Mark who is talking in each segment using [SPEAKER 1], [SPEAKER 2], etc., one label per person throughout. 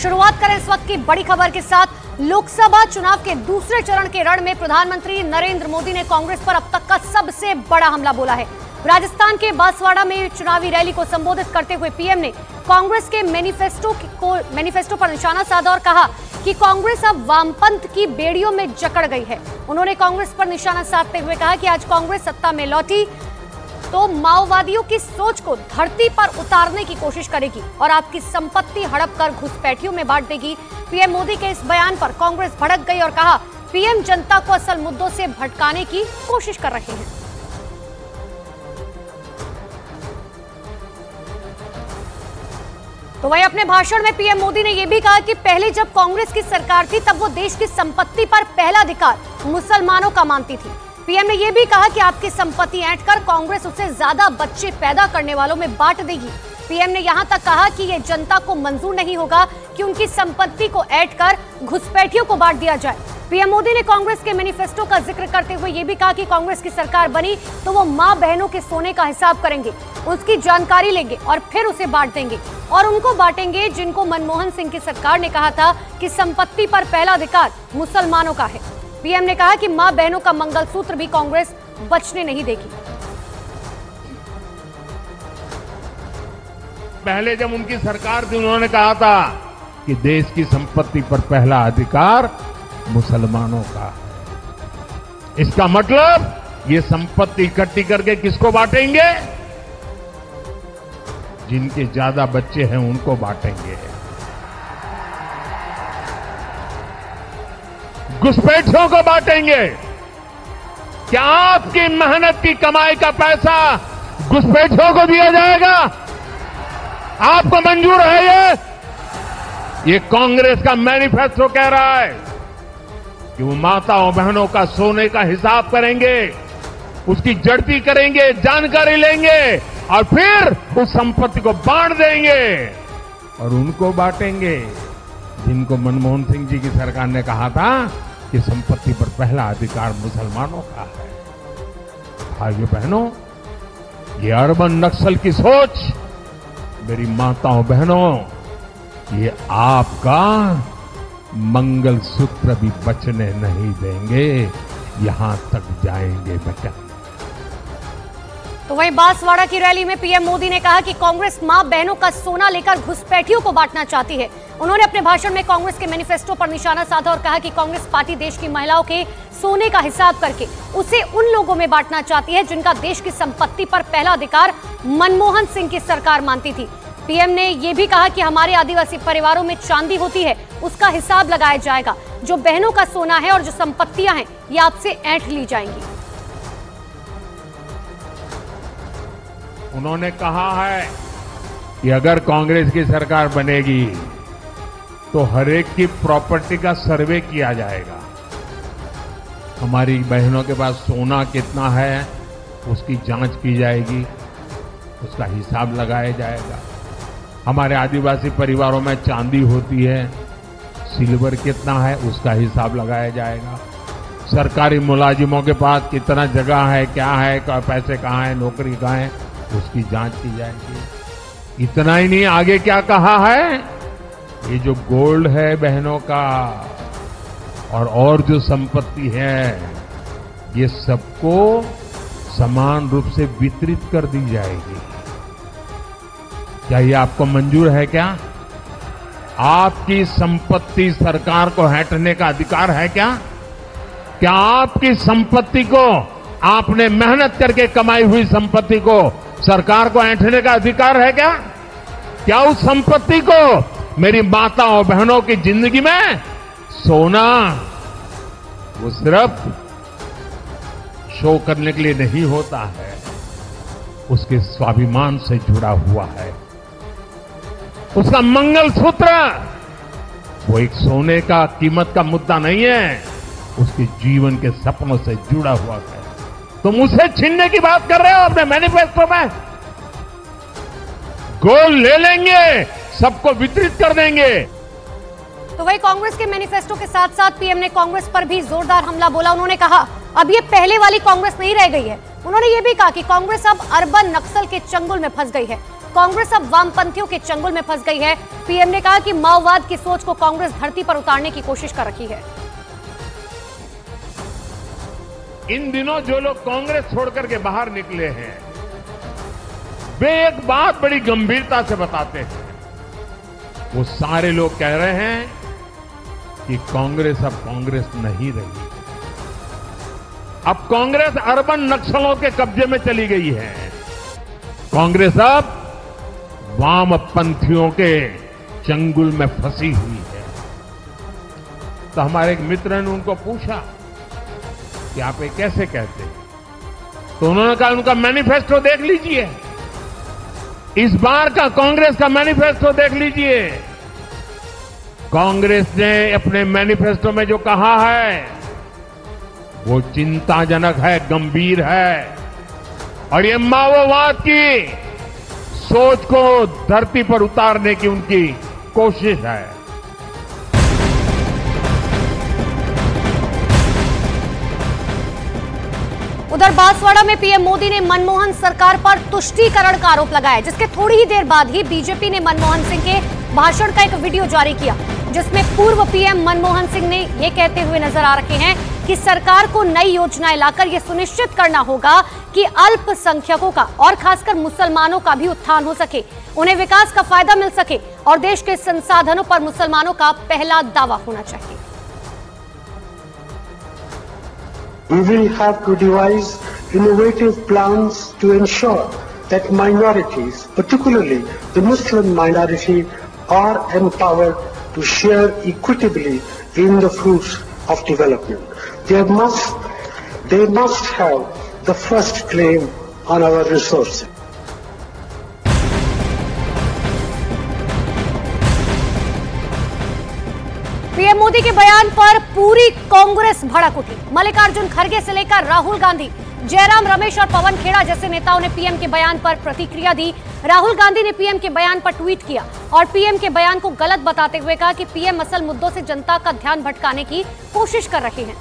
[SPEAKER 1] शुरुआत करें इस वक्त की बड़ी खबर के साथ। लोकसभा चुनाव के दूसरे चरण के रण में प्रधानमंत्री नरेंद्र मोदी ने कांग्रेस पर अब तक का सबसे बड़ा हमला बोला है। राजस्थान के बांसवाड़ा में चुनावी रैली को संबोधित करते हुए पीएम ने कांग्रेस के मैनिफेस्टो पर निशाना साधा और कहा कि कांग्रेस अब वामपंथ की बेड़ियों में जकड़ गई है। उन्होंने कांग्रेस पर निशाना साधते हुए कहा कि आज कांग्रेस सत्ता में लौटी तो माओवादियों की सोच को धरती पर उतारने की कोशिश करेगी और आपकी संपत्ति हड़प कर घुसपैठियों में बांट देगी। पीएम मोदी के इस बयान पर कांग्रेस भड़क गई और कहा पीएम जनता को असल मुद्दों से भटकाने की कोशिश कर रहे हैं। तो वहीं अपने भाषण में पीएम मोदी ने यह भी कहा कि पहले जब कांग्रेस की सरकार थी तब वो देश की संपत्ति पर पहला अधिकार मुसलमानों का मानती थी। पीएम ने यह भी कहा कि आपकी संपत्ति ऐंठकर कांग्रेस उससे ज्यादा बच्चे पैदा करने वालों में बांट देगी। पीएम ने यहां तक कहा कि यह जनता को मंजूर नहीं होगा कि उनकी संपत्ति को ऐंठकर घुसपैठियों को बांट दिया जाए। पीएम मोदी ने कांग्रेस के मैनिफेस्टो का जिक्र करते हुए यह भी कहा कि कांग्रेस की सरकार बनी तो वो मां बहनों के सोने का हिसाब करेंगे, उसकी जानकारी लेंगे और फिर उसे बांट देंगे और उनको बांटेंगे जिनको मनमोहन सिंह की सरकार ने कहा था कि संपत्ति पर पहला अधिकार मुसलमानों का है। पीएम ने कहा कि मां बहनों का मंगलसूत्र भी कांग्रेस बचने नहीं देगी।
[SPEAKER 2] पहले जब उनकी सरकार थी उन्होंने कहा था कि देश की संपत्ति पर पहला अधिकार मुसलमानों का है। इसका मतलब ये संपत्ति इकट्ठी करके किसको बांटेंगे? जिनके ज्यादा बच्चे हैं उनको बांटेंगे। घुसपैठियों को बांटेंगे। क्या आपकी मेहनत की कमाई का पैसा घुसपैठियों को दिया जाएगा? आपको मंजूर है? ये कांग्रेस का मैनिफेस्टो कह रहा है कि वो माताओं बहनों का सोने का हिसाब करेंगे, उसकी जड़ती करेंगे, जानकारी लेंगे और फिर उस संपत्ति को बांट देंगे और उनको बांटेंगे जिनको मनमोहन सिंह जी की सरकार ने कहा था कि संपत्ति पर पहला अधिकार मुसलमानों का है। भाइयों बहनों, ये अर्बन नक्सल की सोच मेरी माताओं बहनों, ये आपका मंगलसूत्र भी बचने नहीं देंगे, यहां तक जाएंगे बेटा।
[SPEAKER 1] तो वहीं बांसवाड़ा की रैली में पीएम मोदी ने कहा कि कांग्रेस मां बहनों का सोना लेकर घुसपैठियों को बांटना चाहती है। उन्होंने अपने भाषण में कांग्रेस के मैनिफेस्टो पर निशाना साधा और कहा कि कांग्रेस पार्टी देश की महिलाओं के सोने का हिसाब करके उसे उन लोगों में बांटना चाहती है जिनका देश की संपत्ति पर पहला अधिकार मनमोहन सिंह की सरकार मानती थी। पीएम ने यह भी कहा कि हमारे आदिवासी परिवारों में चांदी होती है, उसका हिसाब लगाया जाएगा। जो बहनों का सोना है और जो संपत्तियां हैं ये आपसे ऐंठ ली जाएंगी।
[SPEAKER 2] उन्होंने कहा है कि अगर कांग्रेस की सरकार बनेगी तो हर एक की प्रॉपर्टी का सर्वे किया जाएगा। हमारी बहनों के पास सोना कितना है उसकी जांच की जाएगी, उसका हिसाब लगाया जाएगा। हमारे आदिवासी परिवारों में चांदी होती है, सिल्वर कितना है उसका हिसाब लगाया जाएगा। सरकारी मुलाजिमों के पास कितना जगह है, क्या है, पैसे कहाँ है, नौकरी कहाँ है, उसकी जांच की जाएगी। इतना ही नहीं, आगे क्या कहा है, ये जो गोल्ड है बहनों का और जो संपत्ति है ये सबको समान रूप से वितरित कर दी जाएगी। क्या ये आपको मंजूर है? क्या आपकी संपत्ति सरकार को हटने का अधिकार है? क्या आपकी संपत्ति को, आपने मेहनत करके कमाई हुई संपत्ति को सरकार को ऐंठने का अधिकार है? क्या उस संपत्ति को मेरी माताओं बहनों की जिंदगी में सोना वो सिर्फ शो करने के लिए नहीं होता है, उसके स्वाभिमान से जुड़ा हुआ है। उसका मंगलसूत्र वो एक सोने का कीमत का मुद्दा नहीं है, उसके जीवन के सपनों से जुड़ा हुआ है। तुम उसे छीनने की बात कर रहे हो अपने मैनिफेस्टो में? गोल्ड ले लेंगे, सबको वितरित कर देंगे।
[SPEAKER 1] तो वही कांग्रेस के मैनिफेस्टो के साथ साथ पीएम ने कांग्रेस पर भी जोरदार हमला बोला। उन्होंने कहा अब ये पहले वाली कांग्रेस नहीं रह गई है। उन्होंने ये भी कहा कि कांग्रेस अब अर्बन नक्सल के चंगुल में फंस गई है। कांग्रेस अब वामपंथियों के चंगुल में फंस गई है। पीएम ने कहा कि माओवाद की सोच को कांग्रेस धरती पर उतारने की कोशिश कर रही है।
[SPEAKER 2] इन दिनों जो लोग कांग्रेस छोड़कर के बाहर निकले हैं, वे एक बात बड़ी गंभीरता से बताते हैं। वो सारे लोग कह रहे हैं कि कांग्रेस अब कांग्रेस नहीं रही। अब कांग्रेस अर्बन नक्सलों के कब्जे में चली गई है। कांग्रेस अब वामपंथियों के चंगुल में फंसी हुई है। तो हमारे एक मित्र ने उनको पूछा कि आप ये कैसे कहते हैं? तो उन्होंने कहा उनका मैनिफेस्टो देख लीजिए, इस बार का कांग्रेस का मैनिफेस्टो देख लीजिए। कांग्रेस ने अपने मैनिफेस्टो में जो कहा है वो चिंताजनक है, गंभीर है, और ये माओवाद की सोच को धरती पर उतारने की उनकी कोशिश है।
[SPEAKER 1] उधर बांसवाड़ा में पीएम मोदी ने मनमोहन सरकार पर तुष्टीकरण का आरोप लगाया, जिसके थोड़ी ही देर बाद ही बीजेपी ने मनमोहन सिंह के भाषण का एक वीडियो जारी किया, जिसमें पूर्व पीएम मनमोहन सिंह ने ये कहते हुए नजर आ रहे हैं कि सरकार को नई योजनाएं लाकर यह सुनिश्चित करना होगा कि अल्पसंख्यकों का और खासकर मुसलमानों का भी उत्थान हो सके, उन्हें विकास का फायदा मिल सके और देश के संसाधनों पर मुसलमानों का पहला दावा होना चाहिए।
[SPEAKER 3] We will have to devise innovative plans to ensure that minorities, particularly the Muslim minority, are empowered to share equitably in the fruits of development. They must have the first claim on our resources.
[SPEAKER 1] PM Modi के बयान पर पूरी कांग्रेस भड़क उठी। मल्लिकार्जुन खड़गे से लेकर राहुल गांधी, जयराम रमेश और पवन खेड़ा जैसे नेताओं ने पीएम के बयान पर प्रतिक्रिया दी। राहुल गांधी ने पीएम के बयान पर ट्वीट किया और पीएम के बयान को गलत बताते हुए कहा कि पीएम असल मुद्दों से जनता का ध्यान भटकाने की कोशिश कर रहे हैं।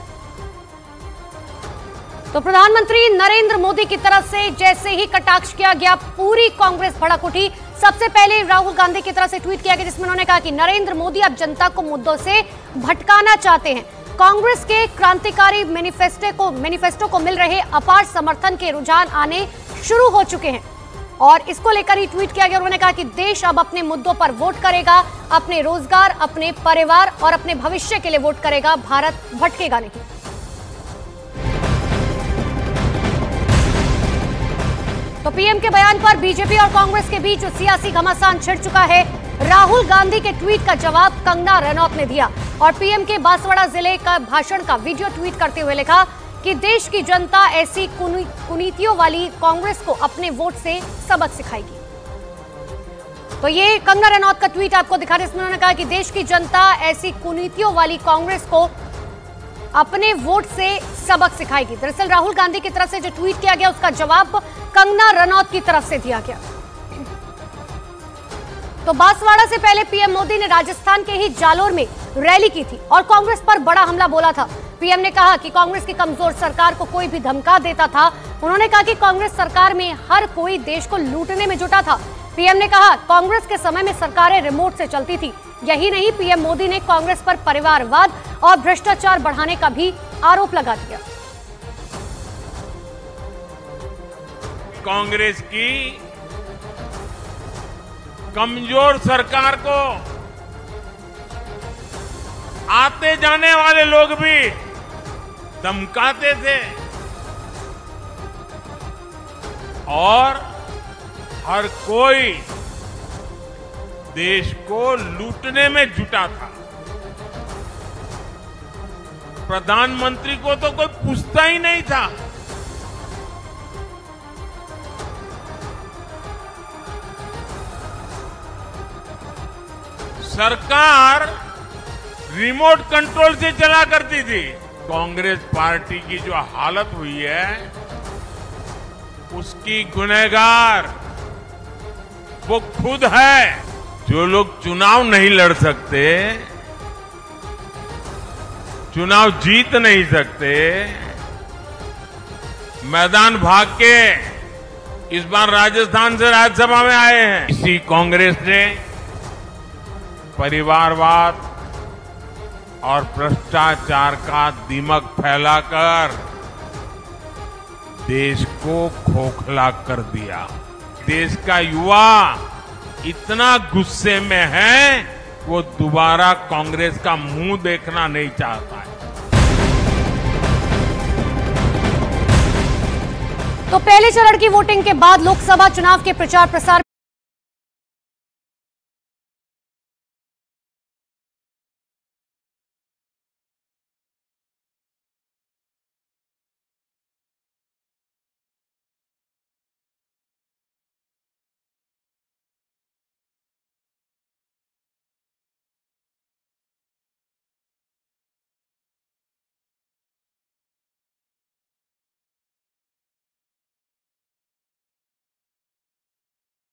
[SPEAKER 1] तो प्रधानमंत्री नरेंद्र मोदी की तरफ से जैसे ही कटाक्ष किया गया, पूरी कांग्रेस भड़क उठी। सबसे पहले राहुल गांधी की तरफ से ट्वीट किया गया, जिसमें उन्होंने कहा कि नरेंद्र मोदी अब जनता को मुद्दों से भटकाना चाहते हैं। कांग्रेस के क्रांतिकारी मैनिफेस्टो को मिल रहे अपार समर्थन के रुझान आने शुरू हो चुके हैं और इसको लेकर ही ट्वीट किया गया। उन्होंने कहा कि देश अब अपने मुद्दों पर वोट करेगा, अपने रोजगार, अपने परिवार और अपने भविष्य के लिए वोट करेगा, भारत भटकेगा नहीं। तो पीएम के बयान पर बीजेपी और कांग्रेस के बीच सियासी घमासान छिड़ चुका है। राहुल गांधी के ट्वीट का जवाब कंगना रनौत ने दिया और पीएम के बांसवाड़ा जिले का भाषण का वीडियो ट्वीट करते हुए लिखा कि देश की जनता ऐसी कुनीतियों वाली कांग्रेस को अपने वोट से सबक सिखाएगी। तो ये कंगना रनौत का ट्वीट आपको दिखा रहे, इसमें उन्होंने कहा कि देश की जनता ऐसी कुनीतियों वाली कांग्रेस को अपने वोट से सबक सिखाएगी। दरअसल राहुल गांधी की तरफ से जो ट्वीट किया गया उसका जवाब कंगना रनौत की तरफ से दिया गया। तो बांसवाड़ा से पहले पीएम मोदी ने राजस्थान के ही जालोर में रैली की थी और कांग्रेस पर बड़ा हमला बोला था। पीएम ने कहा कि कांग्रेस की कमजोर सरकार को कोई भी धमका देता था। उन्होंने कहा कि कांग्रेस सरकार में हर कोई देश को लूटने में जुटा था। पीएम ने कहा कांग्रेस के समय में सरकारें रिमोट से चलती थी। यही नहीं, पीएम मोदी ने कांग्रेस पर परिवारवाद और भ्रष्टाचार बढ़ाने का भी आरोप लगा दिया।
[SPEAKER 2] कांग्रेस की कमजोर सरकार को आते जाने वाले लोग भी धमकाते थे और हर कोई देश को लूटने में जुटा था। प्रधानमंत्री को तो कोई पूछता ही नहीं था। सरकार रिमोट कंट्रोल से चला करती थी। कांग्रेस पार्टी की जो हालत हुई है उसकी गुनहगार वो खुद है। जो लोग चुनाव नहीं लड़ सकते, चुनाव जीत नहीं सकते, मैदान भाग के इस बार राजस्थान से राज्यसभा में आए हैं। इसी कांग्रेस ने परिवारवाद और भ्रष्टाचार का दीमक फैलाकर देश को खोखला कर दिया। देश का युवा इतना गुस्से में है, वो दोबारा कांग्रेस का मुंह देखना नहीं चाहता है।
[SPEAKER 1] तो पहले चरण की वोटिंग के बाद लोकसभा चुनाव के प्रचार प्रसार